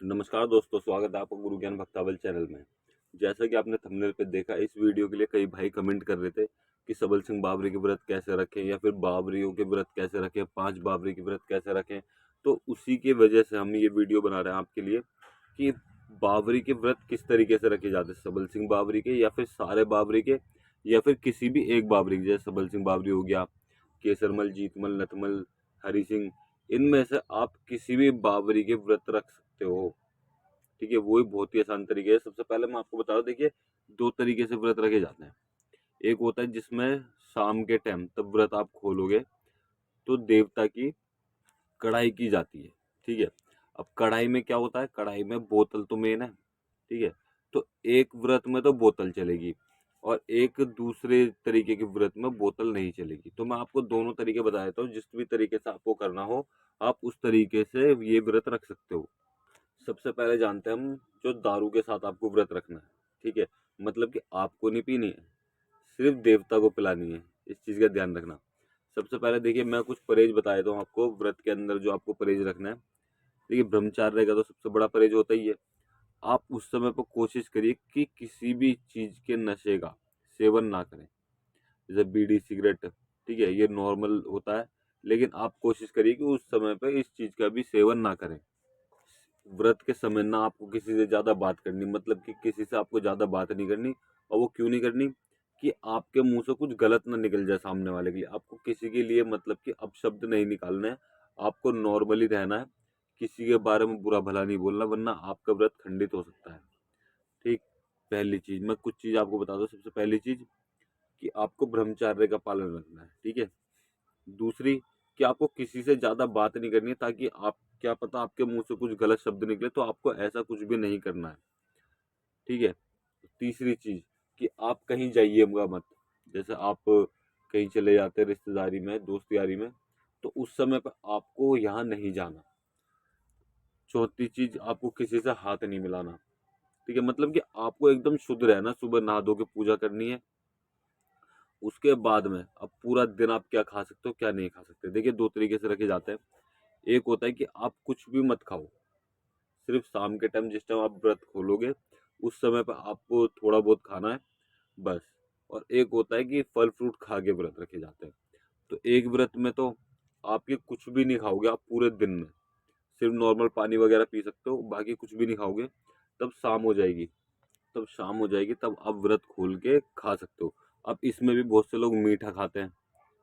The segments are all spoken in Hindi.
नमस्कार दोस्तों, स्वागत है आपका गुरु ज्ञान भक्तावल चैनल में। जैसा कि आपने थंबनेल पे देखा, इस वीडियो के लिए कई भाई कमेंट कर रहे थे कि सबल सिंह बाबरी के व्रत कैसे रखें या फिर बाबरियों के व्रत कैसे रखें, 5 बाबरी के व्रत कैसे रखें। तो उसी की वजह से हम ये वीडियो बना रहे हैं आपके लिए कि बाबरी के व्रत किस तरीके से रखे जाते हैं, सबल सिंह बाबरी के या फिर सारे बाबरी के या फिर किसी भी एक बाबरी के। जैसे सबल सिंह बाबरी हो गया, केसरमल, जीतमल, नथमल, हरि सिंह, इनमें से आप किसी भी बाबरी के व्रत रख सकते हो। ठीक है, वो ही बहुत ही आसान तरीके है। सबसे पहले मैं आपको बता दूं, देखिए 2 तरीके से व्रत रखे जाते हैं। एक होता है जिसमें शाम के टाइम तब व्रत आप खोलोगे तो देवता की कढ़ाई की जाती है। ठीक है, अब कढ़ाई में क्या होता है, कढ़ाई में बोतल तो मेन है। ठीक है, तो एक व्रत में तो बोतल चलेगी और एक दूसरे तरीके के व्रत में बोतल नहीं चलेगी। तो मैं आपको दोनों तरीके बता देता हूँ, जिस भी तरीके से आपको करना हो आप उस तरीके से ये व्रत रख सकते हो। सबसे पहले जानते हैं हम जो दारू के साथ आपको व्रत रखना है। ठीक है, मतलब कि आपको नहीं पीनी है, सिर्फ देवता को पिलानी है। इस चीज का ध्यान रखना। सबसे पहले देखिए, मैं कुछ परहेज बता देता हूँ आपको व्रत के अंदर जो आपको परहेज रखना है। देखिए, ब्रह्मचार्य का तो सबसे बड़ा परहेज होता ही है। आप उस समय पर कोशिश करिए कि किसी भी चीज के नशे का सेवन ना करें, जैसे बीड़ी सिगरेट। ठीक है, ये नॉर्मल होता है, लेकिन आप कोशिश करिए कि उस समय पे इस चीज का भी सेवन ना करें। व्रत के समय ना आपको किसी से ज्यादा बात करनी, मतलब कि किसी से आपको ज्यादा बात नहीं करनी। और वो क्यों नहीं करनी, कि आपके मुंह से कुछ गलत ना निकल जाए सामने वाले के लिए। आपको किसी के लिए मतलब कि अपशब्द नहीं निकालना है, आपको नॉर्मली रहना है। किसी के बारे में बुरा भला नहीं बोलना, वरना आपका व्रत खंडित हो सकता है। ठीक, पहली चीज मैं कुछ चीज आपको बता दूं। सबसे पहली चीज कि आपको ब्रह्मचार्य का पालन रखना है। ठीक है, दूसरी कि आपको किसी से ज्यादा बात नहीं करनी है, ताकि आप, क्या पता आपके मुंह से कुछ गलत शब्द निकले, तो आपको ऐसा कुछ भी नहीं करना है। ठीक है, तीसरी चीज कि आप कहीं जाइएगा मत। जैसे आप कहीं चले जाते हैं रिश्तेदारी में, दोस्त यारी में, तो उस समय पर आपको यहाँ नहीं जाना। चौथी चीज, आपको किसी से हाथ नहीं मिलाना। ठीक है, मतलब कि आपको एकदम शुद्ध रहना। सुबह नहा धो के पूजा करनी है। उसके बाद में अब पूरा दिन आप क्या खा सकते हो क्या नहीं खा सकते, देखिए 2 तरीके से रखे जाते हैं। एक होता है कि आप कुछ भी मत खाओ, सिर्फ शाम के टाइम जिस टाइम आप व्रत खोलोगे उस समय पर आपको थोड़ा बहुत खाना है, बस। और एक होता है कि फल फ्रूट खा के व्रत रखे जाते हैं। तो एक व्रत में तो आप ये कुछ भी नहीं खाओगे, आप पूरे दिन में सिर्फ नॉर्मल पानी वगैरह पी सकते हो, बाकी कुछ भी नहीं खाओगे। तब शाम हो जाएगी, तब आप व्रत खोल के खा सकते हो। अब इसमें भी बहुत से लोग मीठा खाते हैं।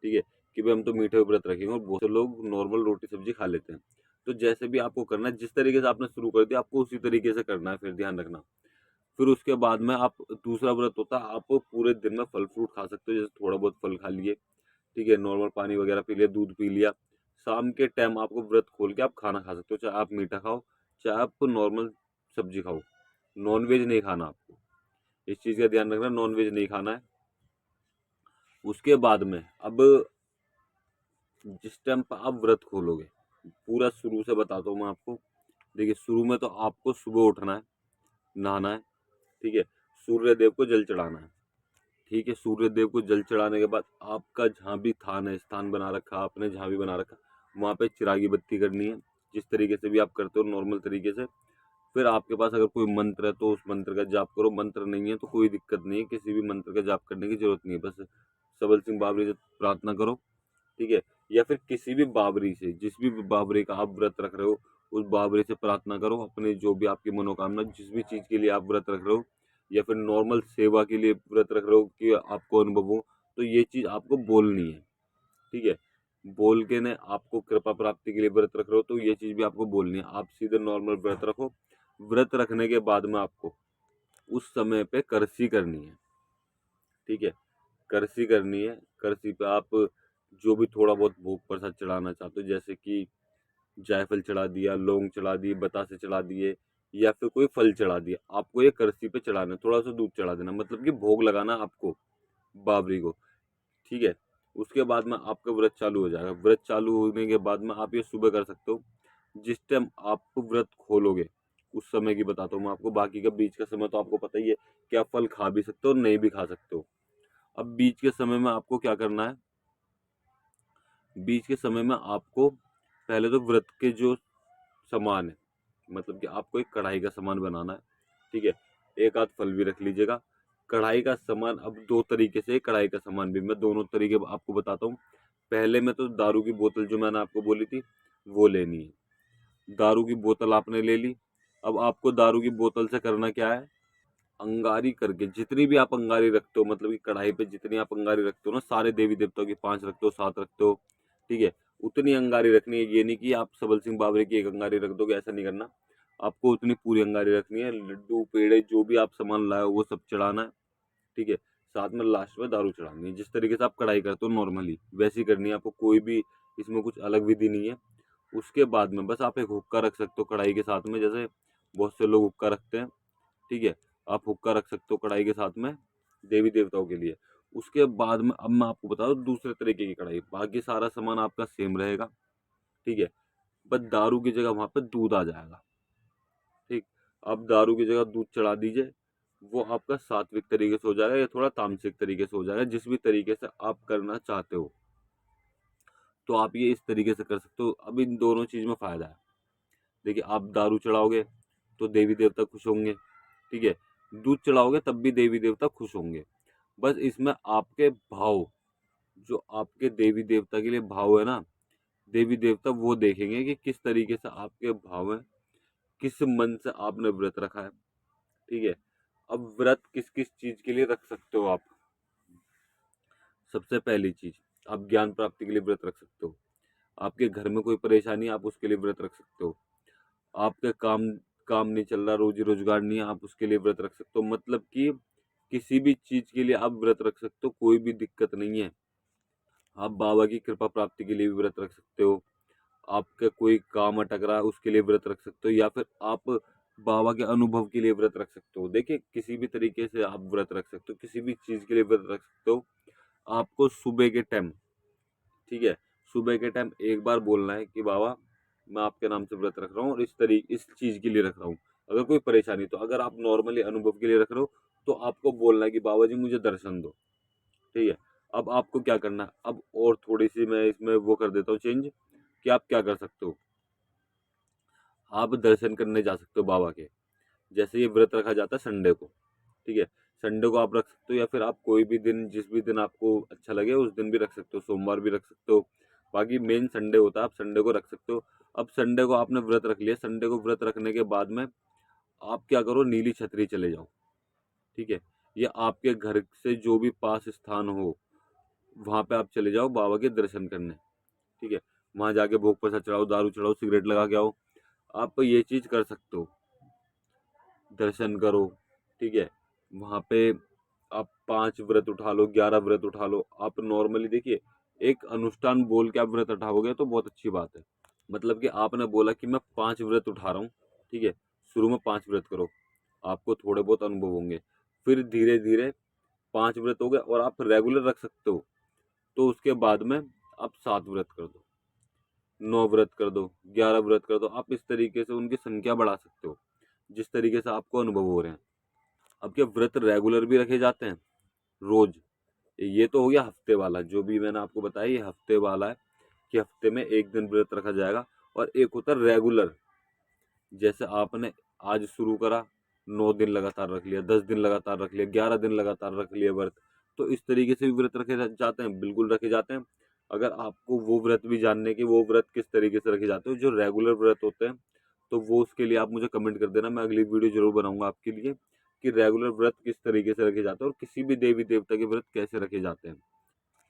ठीक है, कि भाई हम तो मीठे व्रत रखेंगे, और बहुत से लोग नॉर्मल रोटी सब्जी खा लेते हैं। तो जैसे भी आपको करना है, जिस तरीके से आपने शुरू कर दिया आपको उसी तरीके से करना है, फिर ध्यान रखना। फिर उसके बाद में आप, दूसरा व्रत होता है, आप पूरे दिन में फल फ्रूट खा सकते हो। जैसे थोड़ा बहुत फल खा लिए, ठीक है, नॉर्मल पानी वगैरह पी लिया, दूध पी लिया। शाम के टाइम आपको व्रत खोल के आप खाना खा सकते हो, चाहे आप मीठा खाओ, चाहे आप नॉर्मल सब्जी खाओ। नॉन वेज नहीं खाना आपको, इस चीज का ध्यान रखना, नॉन वेज नहीं खाना है। उसके बाद में अब जिस टाइम पर आप व्रत खोलोगे, पूरा शुरू से बताता हूँ मैं आपको। देखिए, शुरू में तो आपको सुबह उठना है, नहाना है। ठीक है, सूर्य देव को जल चढ़ाना है। ठीक है, सूर्य देव को जल चढ़ाने के बाद आपका जहाँ भी थान है, स्थान बना रखा आपने, जहाँ भी बना रखा, वहाँ पे चिरागी बत्ती करनी है, जिस तरीके से भी आप करते हो नॉर्मल तरीके से। फिर आपके पास अगर कोई मंत्र है तो उस मंत्र का जाप करो, मंत्र नहीं है तो कोई दिक्कत नहीं है, किसी भी मंत्र का जाप करने की जरूरत नहीं है, बस सबल सिंह बाबरी से प्रार्थना करो। ठीक है, या फिर किसी भी बाबरी से, जिस भी बाबरी का आप व्रत रख रहे हो उस बाबरी से प्रार्थना करो, अपने जो भी आपकी मनोकामना, जिस भी चीज के लिए आप व्रत रख रहे हो, या फिर नॉर्मल सेवा के लिए व्रत रख रहे हो कि आपको अनुभव हो, तो ये चीज आपको बोलनी है। ठीक है, बोल के ने आपको कृपा प्राप्ति के लिए व्रत रख रहे हो, तो ये चीज भी आपको बोलनी है। आप सीधे नॉर्मल व्रत रखो। व्रत रखने के बाद में आपको उस समय पे करसी करनी है। ठीक है, करसी करनी है। करसी पे आप जो भी थोड़ा बहुत भोग प्रसाद चढ़ाना चाहते हो, जैसे कि जायफल चढ़ा दिया, लौंग चढ़ा दिए, बतासे चढ़ा दिए, या फिर कोई फल चढ़ा दिया, आपको ये करसी पे चढ़ाना है। थोड़ा सा दूध चढ़ा देना, मतलब कि भोग लगाना आपको बाबरी को। ठीक है, उसके बाद में आपका व्रत चालू हो जाएगा। व्रत चालू होने के बाद में आप ये सुबह कर सकते हो। जिस टाइम आप व्रत खोलोगे उस समय की बताता हूँ मैं आपको, बाकी का बीच का समय तो आपको पता ही है कि आप फल खा भी सकते हो और नहीं भी खा सकते हो। अब बीच के समय में आपको क्या करना है, बीच के समय में आपको पहले तो व्रत के जो सामान है, मतलब कि आपको एक कढ़ाई का सामान बनाना है, ठीक है। एक आध फल भी रख लीजिएगा। कढ़ाई का सामान अब दो तरीके से कढ़ाई का सामान भी मैं दोनों तरीके आपको बताता हूँ। पहले में तो दारू की बोतल जो मैंने आपको बोली थी वो लेनी है। दारू की बोतल आपने ले ली। अब आपको दारू की बोतल से करना क्या है, अंगारी करके जितनी भी आप अंगारी रखते हो, मतलब कि कढ़ाई पे जितनी आप अंगारी रखते हो ना, सारे देवी देवताओं की 5 रखते हो 7 रखते हो, ठीक है, उतनी अंगारी रखनी है। ये नहीं कि आप सबल सिंह बाबरे की एक अंगारी रख दोगे, ऐसा नहीं करना। आपको उतनी पूरी अंगारी रखनी है। लड्डू पेड़े जो भी आप सामान लाए हो वो सब चढ़ाना है, ठीक है। साथ में लास्ट में दारू चढ़ानी है। जिस तरीके से आप कढ़ाई करते हो नॉर्मली वैसी करनी है आपको, कोई भी इसमें कुछ अलग विधि नहीं है। उसके बाद में बस आप एक हुक्का रख सकते हो कढ़ाई के साथ में, जैसे बहुत से लोग हुक्का रखते हैं, ठीक है। आप हुक्का रख सकते हो कढ़ाई के साथ में देवी देवताओं के लिए। उसके बाद में अब मैं आपको बता दूं दूसरे तरीके की कढ़ाई, बाकी सारा सामान आपका सेम रहेगा, ठीक है। बस दारू की जगह वहां पे दूध आ जाएगा, ठीक। आप दारू की जगह दूध चढ़ा दीजिए। वो आपका सात्विक तरीके से हो जाएगा या थोड़ा तामसिक तरीके से हो जाएगा, जिस भी तरीके से आप करना चाहते हो। तो आप ये इस तरीके से कर सकते हो। अब इन दोनों चीज में फायदा है। देखिए, आप दारू चढ़ाओगे तो देवी देवता खुश होंगे, ठीक है। दूध चढ़ाओगे तब भी देवी देवता खुश होंगे। बस इसमें आपके भाव, जो आपके देवी देवता के लिए भाव है ना, देवी देवता वो देखेंगे कि किस तरीके से आपके भाव हैं, किस मन से आपने व्रत रखा है, ठीक है। अब व्रत किस किस चीज के लिए रख सकते हो आप। सबसे पहली चीज, आप ज्ञान प्राप्ति के लिए व्रत रख सकते हो। आपके घर में कोई परेशानी है, आप उसके लिए व्रत रख सकते हो। आपके काम काम नहीं चल रहा, रोजी रोजगार नहीं है, आप उसके लिए व्रत रख सकते हो। मतलब कि किसी भी चीज के लिए आप व्रत रख सकते हो, कोई भी दिक्कत नहीं है। आप बाबा की कृपा प्राप्ति के लिए भी व्रत रख सकते हो। आपका कोई काम अटक रहा है उसके लिए व्रत रख सकते हो, या फिर आप बाबा के अनुभव के लिए व्रत रख सकते हो। देखिए, किसी भी तरीके से आप व्रत रख सकते हो, किसी भी चीज के लिए व्रत रख सकते हो। आपको सुबह के टाइम, ठीक है, सुबह के टाइम एक बार बोलना है कि बाबा मैं आपके नाम से व्रत रख रहा हूँ और इस चीज के लिए रख रहा हूँ। अगर कोई परेशानी, तो अगर आप नॉर्मली अनुभव के लिए रख रहे हो तो आपको बोलना है कि बाबा जी मुझे दर्शन दो, ठीक है। अब आपको क्या करना है, अब और थोड़ी सी मैं इसमें वो कर देता हूँ चेंज, कि आप क्या कर सकते हो। आप दर्शन करने जा सकते हो बाबा के। जैसे ये व्रत रखा जाता है संडे को, ठीक है। संडे को आप रख सकते हो, या फिर आप कोई भी दिन, जिस भी दिन आपको अच्छा लगे उस दिन भी रख सकते हो। सोमवार भी रख सकते हो, बाकी मेन संडे होता है, आप संडे को रख सकते हो। अब संडे को आपने व्रत रख लिया, संडे को व्रत रखने के बाद में आप क्या करो, नीली छतरी चले जाओ, ठीक है। या आपके घर से जो भी पास स्थान हो वहां पे आप चले जाओ बाबा के दर्शन करने, ठीक है। वहां जाके भोग प्रसाद चढ़ाओ, दारू चढ़ाओ, सिगरेट लगा के आओ। आप ये चीज कर सकते हो, दर्शन करो, ठीक है। वहां पे आप 5 व्रत उठा लो, 11 व्रत उठा लो। आप नॉर्मली देखिए, एक अनुष्ठान बोल के आप व्रत उठाओगे तो बहुत अच्छी बात है। मतलब कि आपने बोला कि मैं 5 व्रत उठा रहा हूँ, ठीक है। शुरू में 5 व्रत करो, आपको थोड़े बहुत अनुभव होंगे। फिर धीरे धीरे 5 व्रत हो गए और आप रेगुलर रख सकते हो, तो उसके बाद में आप 7 व्रत कर दो, 9 व्रत कर दो, 11 व्रत कर दो। आप इस तरीके से उनकी संख्या बढ़ा सकते हो, जिस तरीके से आपको अनुभव हो रहे हैं। अब क्या व्रत रेगुलर भी रखे जाते हैं, रोज। ये तो हो गया हफ्ते वाला, जो भी मैंने आपको बताया ये हफ्ते वाला है, कि हफ्ते में एक दिन व्रत रखा जाएगा। और एक होता है रेगुलर, जैसे आपने आज शुरू करा, 9 दिन लगातार रख लिया, 10 दिन लगातार रख लिया, 11 दिन लगातार रख लिया व्रत। तो इस तरीके से भी व्रत रखे जाते हैं, बिल्कुल रखे जाते हैं। अगर आपको वो व्रत भी जानने की, वो व्रत किस तरीके से रखे जाते हैं जो रेगुलर व्रत होते हैं, तो वो उसके लिए आप मुझे कमेंट कर देना। मैं अगली वीडियो जरूर बनाऊंगा आपके लिए, कि रेगुलर व्रत किस तरीके से रखे जाते हैं और किसी भी देवी देवता के व्रत कैसे रखे जाते हैं।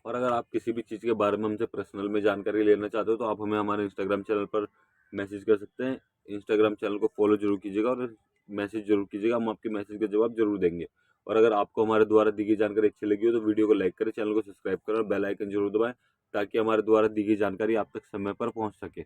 और अगर आप किसी भी चीज़ के बारे में हमसे पर्सनल में जानकारी लेना चाहते हो तो आप हमें हमारे इंस्टाग्राम चैनल पर मैसेज कर सकते हैं। इंस्टाग्राम चैनल को फॉलो जरूर कीजिएगा और मैसेज जरूर कीजिएगा, हम आपके मैसेज का जवाब जरूर देंगे। और अगर आपको हमारे द्वारा दी गई जानकारी अच्छी लगी हो तो वीडियो को लाइक करें, चैनल को सब्सक्राइब करें और बेल आइकन जरूर दबाएं, ताकि हमारे द्वारा दी गई जानकारी आप तक समय पर पहुंच सके।